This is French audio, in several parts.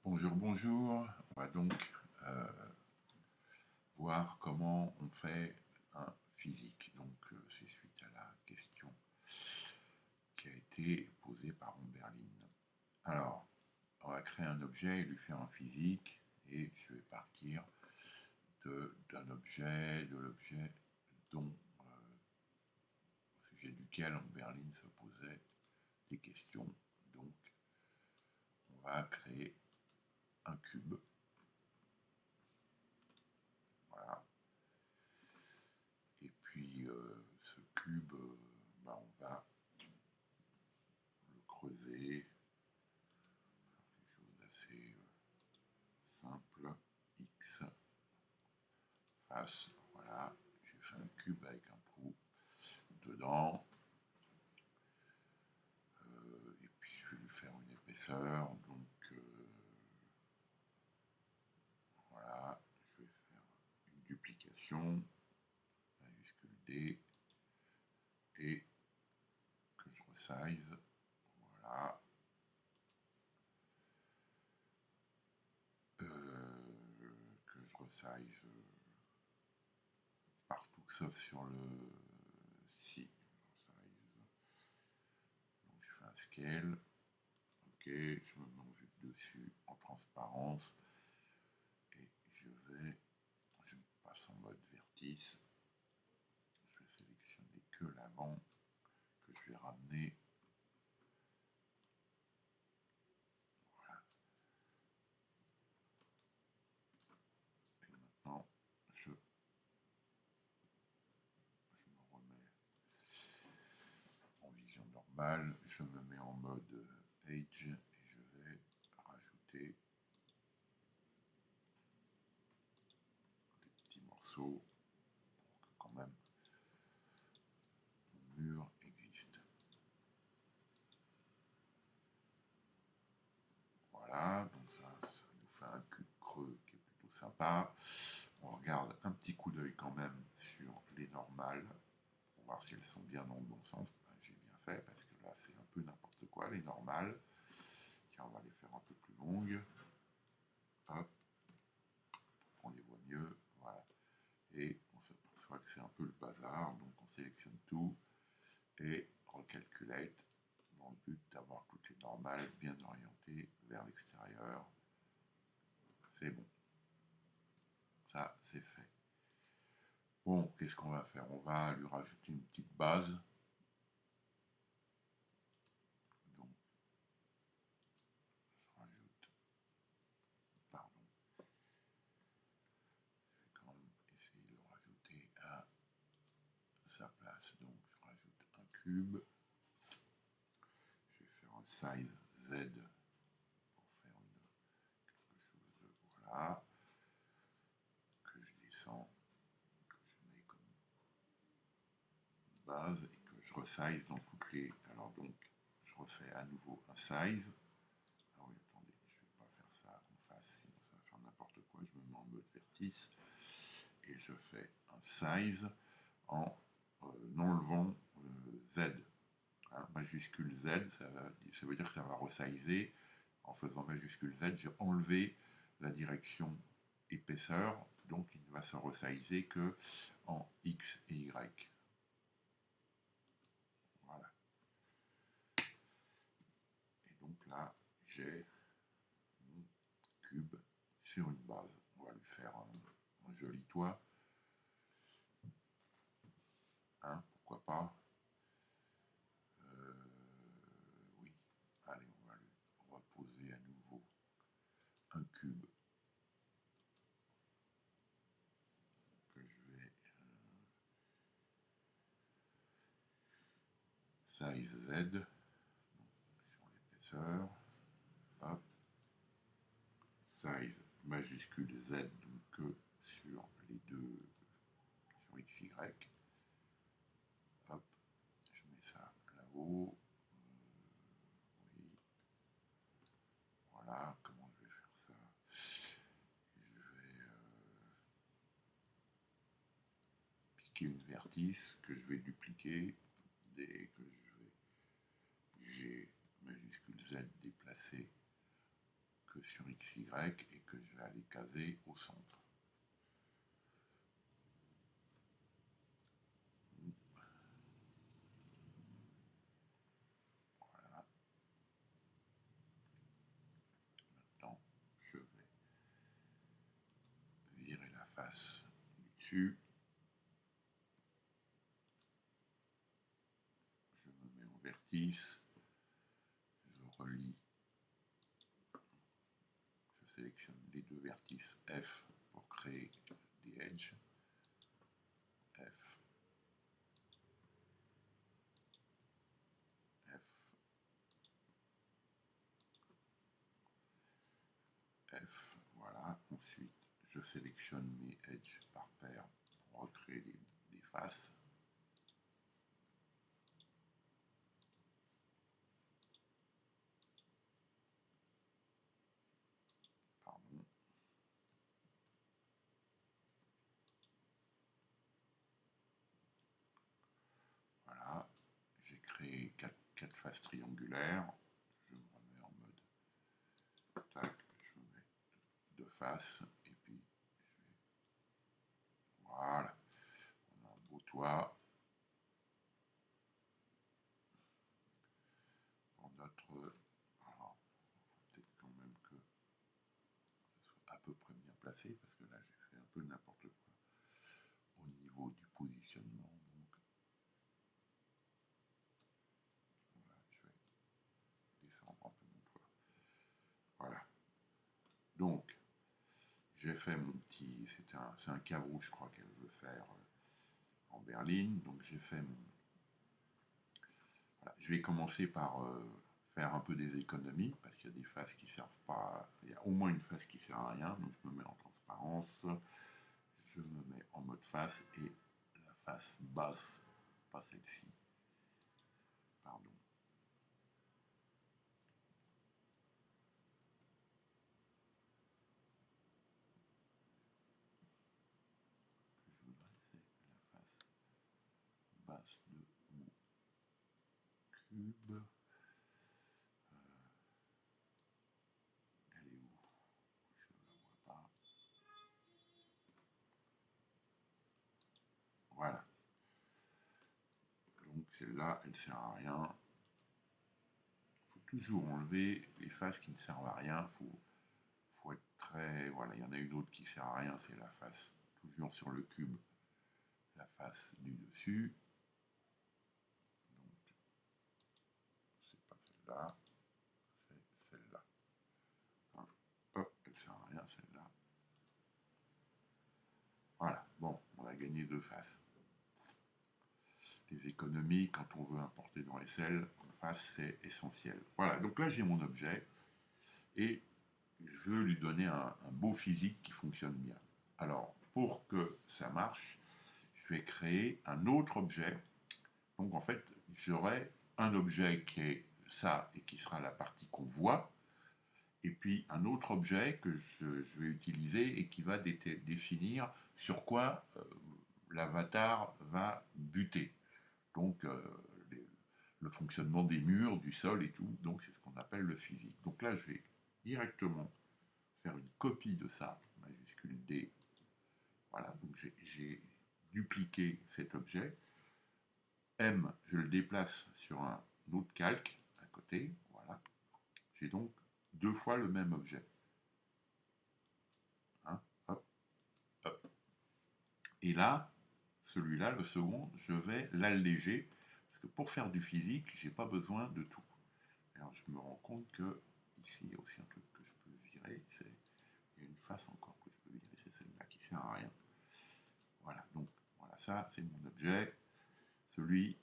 Bonjour, bonjour. On va donc euh, voir comment on fait un physique. Donc, c'est suite à la question qui a été posée par Omberlin. Alors, on va créer un objet et lui faire un physique. Et je vais partir d'un objet, de l'objet dont, au sujet duquel Omberlin se posait des questions. Donc, on va créer un cube. Voilà. Et puis ce cube, on va le creuser, quelque chose d'assez simple, X, face, voilà, j'ai fait un cube avec un trou dedans, et puis je vais lui faire une épaisseur, donc voilà, je vais faire une duplication, majuscule D, et que je resize, voilà, que je resize partout sauf sur le si. Donc je fais un scale, ok, je me mets en vue de dessus en transparence et je passe en mode vertice, je vais sélectionner que l'avant que je vais ramener, voilà. Et maintenant je me remets en vision normale, je me mets en mode Edge et je vais rajouter des petits morceaux pour que quand même mon mur existe. Voilà, donc ça nous fait un cube creux qui est plutôt sympa. On regarde un petit coup d'œil quand même sur les normales pour voir si elles sont bien dans le bon sens. Ben, j'ai bien fait parce que là c'est un peu n'importe quoi les normales. Tiens, on va les faire un peu plus longues. Hop, on les voit mieux. Voilà. Et on s'aperçoit que c'est un peu le bazar, donc on sélectionne tout et recalculate dans le but d'avoir toutes les normales bien orientées vers l'extérieur. C'est bon. Ça, c'est fait. Bon, qu'est-ce qu'on va faire? On va lui rajouter une petite base. Donc, je rajoute, pardon, je vais quand même essayer de le rajouter à sa place. Donc, je rajoute un cube. Je vais faire un size Z pour faire quelque chose de, voilà, que je descends, que je mets comme base et que je resize dans toutes les. Alors, donc, je refais à nouveau un size. Ah oui, attendez, je ne vais pas faire ça en face, sinon ça va faire n'importe quoi. Je me mets en mode vertice et je fais un size en enlevant Z. Hein, majuscule Z, ça veut dire que ça va resizer. En faisant majuscule Z, j'ai enlevé la direction épaisseur, donc il ne va se resizer que en X et Y. Voilà. Et donc là, j'ai mon cube sur une base. On va lui faire un joli toit. Hein, pourquoi pas. Oui, allez, on va lui reposer à nouveau un cube que je vais size Z, donc sur l'épaisseur, hop, size majuscule Z, donc sur les deux, sur XY, hop, je mets ça là-haut, oui, voilà, comment je vais faire ça? Je vais piquer une vertice que je vais dupliquer dès que j'ai majuscule Z déplacé que sur XY et que je vais aller caser au centre. Voilà. Maintenant, je vais virer la face du dessus. Je me mets en vertice. Je relie. Je sélectionne les deux vertices F pour créer des edges. F. F. F. Voilà. Ensuite, je sélectionne mes edges par paire pour recréer des faces. Pardon. Voilà. J'ai créé quatre faces triangulaires. Je me remets en mode tac. Je me mets deux faces et puis je vais. Voilà. On a un beau toit. Pour notre. Alors, peut-être quand même que ce soit à peu près bien placé parce que là j'ai fait un peu n'importe quoi au niveau du positionnement. Donc voilà, je vais descendre un peu mon toit. Voilà. Donc j'ai fait mon petit. C'est un caveau, je crois qu'elle veut faire en berline. Donc j'ai fait mon. Voilà. Je vais commencer par faire un peu des économies parce qu'il y a des faces qui servent pas. Il y a au moins une face qui sert à rien. Donc je me mets en transparence. Je me mets en mode face et la face basse, pas celle-ci. Pardon. Je voudrais, c'est la face basse de mon cube. Elle est où? Je ne la vois pas. Voilà. Donc celle-là, elle ne sert à rien. Il faut toujours enlever les faces qui ne servent à rien. Faut être très. Voilà, il y en a une autre qui ne sert à rien, c'est la face. Toujours sur le cube, la face du dessus. Donc, c'est pas celle-là, c'est celle-là. Hein. Hop, elle ne sert à rien, celle-là. Voilà, bon, on a gagné deux faces. Les économies, quand on veut importer dans SL, en face, c'est essentiel. Voilà, donc là j'ai mon objet et je veux lui donner un beau physique qui fonctionne bien. Alors, pour que ça marche, je vais créer un autre objet. Donc en fait, j'aurai un objet qui est ça et qui sera la partie qu'on voit, et puis un autre objet que je vais utiliser et qui va définir sur quoi l'avatar va buter. Donc les, le fonctionnement des murs, du sol et tout. Donc c'est ce qu'on appelle le physique. Donc là, je vais directement faire une copie de ça, majuscule D. Voilà, donc j'ai dupliqué cet objet. M, je le déplace sur un autre calque à côté. Voilà. J'ai donc deux fois le même objet. Hein, hop, hop. Et là, celui-là, le second, je vais l'alléger. Parce que pour faire du physique, j'ai pas besoin de tout. Alors je me rends compte que ici, il y a aussi un truc que je peux virer. Il y a une face encore que je peux virer, c'est celle-là qui sert à rien. Voilà, donc voilà, ça c'est mon objet, celui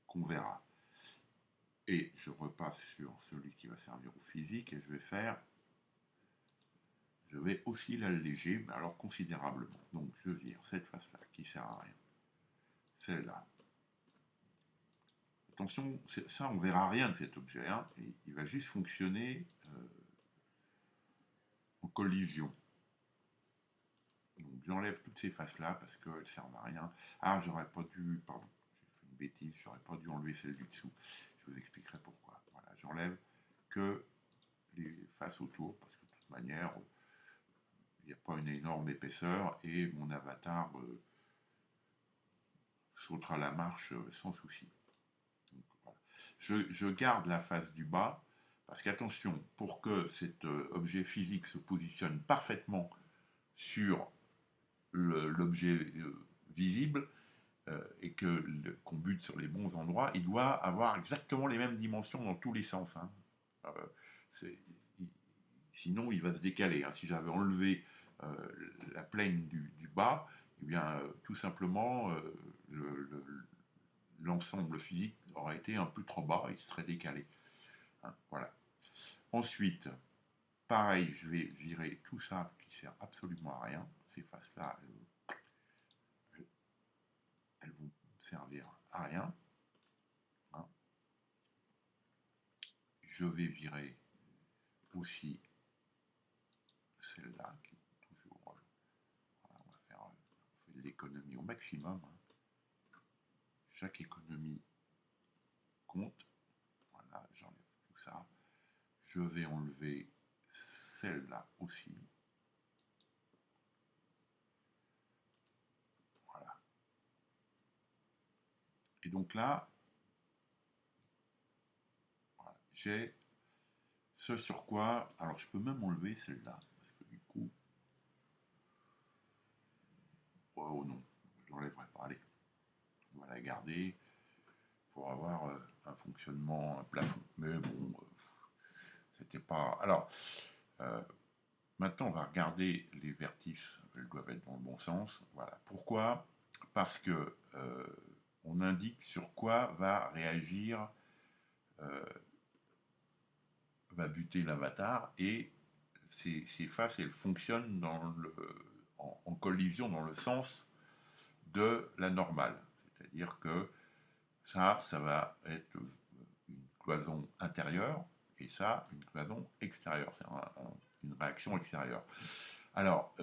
qu'on verra. Et je repasse sur celui qui va servir au physique et je vais aussi l'alléger, mais alors considérablement. Donc je vire cette face-là qui sert à rien, celle-là. Attention, ça on verra rien de cet objet, hein, et il va juste fonctionner en collision. Donc j'enlève toutes ces faces-là parce qu'elles servent à rien. Ah, j'aurais pas dû, pardon, j'ai fait une bêtise, j'aurais pas dû enlever celle du dessous. Je vous expliquerai pourquoi. Voilà, j'enlève que les faces autour, parce que de toute manière, il n'y a pas une énorme épaisseur et mon avatar sautera la marche sans souci. Donc, voilà. Je garde la face du bas, parce qu'attention, pour que cet objet physique se positionne parfaitement sur l'objet visible, et qu'on bute sur les bons endroits, il doit avoir exactement les mêmes dimensions dans tous les sens. Hein. Euh, Sinon, il va se décaler. Hein. Si j'avais enlevé la plaine du bas, eh bien, tout simplement, l'ensemble physique aurait été un peu trop bas, il serait décalé. Hein, voilà. Ensuite, pareil, je vais virer tout ça qui sert absolument à rien. Ces faces-là, elles vont servir à rien. Hein. Je vais virer aussi celle-là qui est toujours. Voilà, on va faire de l'économie au maximum. Hein. Chaque économie compte. Voilà, j'enlève tout ça. Je vais enlever celle-là aussi. Voilà. Et donc là, voilà, j'ai ce sur quoi. Alors je peux même enlever celle-là. Parce que du coup. Oh non, je ne l'enlèverai pas. Allez, on va la garder pour avoir un fonctionnement, un plafond. Mais bon, c'était pas. Alors, euh, maintenant, on va regarder les vertices. Elles doivent être dans le bon sens. Voilà. Pourquoi? Parce que on indique sur quoi va réagir, euh, va buter l'avatar, et ces faces, elles fonctionnent en collision dans le sens de la normale. C'est-à-dire que ça va être une cloison intérieure et ça, une cloison extérieure. C'est une réaction extérieure. Alors,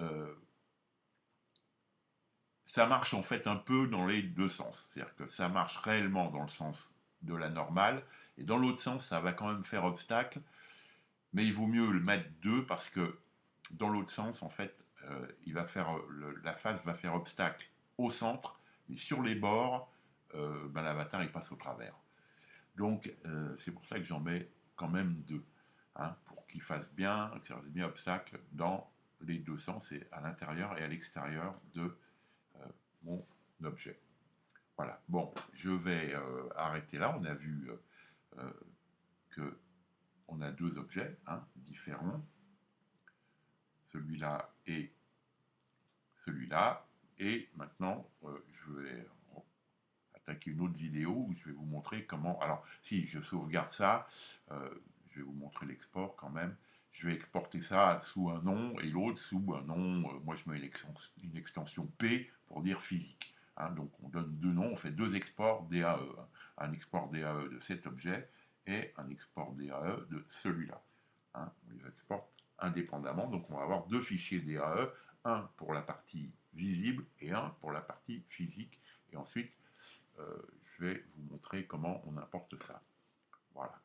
ça marche en fait un peu dans les deux sens. C'est-à-dire que ça marche réellement dans le sens de la normale, et dans l'autre sens, ça va quand même faire obstacle, mais il vaut mieux le mettre 2 parce que dans l'autre sens, en fait, la face va faire obstacle au centre, mais sur les bords, l'avatar il passe au travers. Donc, c'est pour ça que j'en mets quand même 2, hein, pour qu'il fasse bien, que ça fasse bien obstacle dans les deux sens, et à l'intérieur et à l'extérieur de mon objet. Voilà, bon, je vais arrêter là. On a vu que on a deux objets, hein, différents, celui-là et celui-là, et maintenant je vais attaquer une autre vidéo où je vais vous montrer comment. Alors, si je sauvegarde ça, je vais vous montrer l'export quand même. Je vais exporter ça sous un nom et l'autre sous un nom. Moi, je mets une extension P pour dire physique. Hein, donc, on donne deux noms, on fait deux exports DAE. Hein, un export DAE de cet objet et un export DAE de celui-là. Hein, on les exporte indépendamment. Donc, on va avoir deux fichiers DAE, un pour la partie visible et un pour la partie physique. Et ensuite, je vais vous montrer comment on importe ça. Voilà.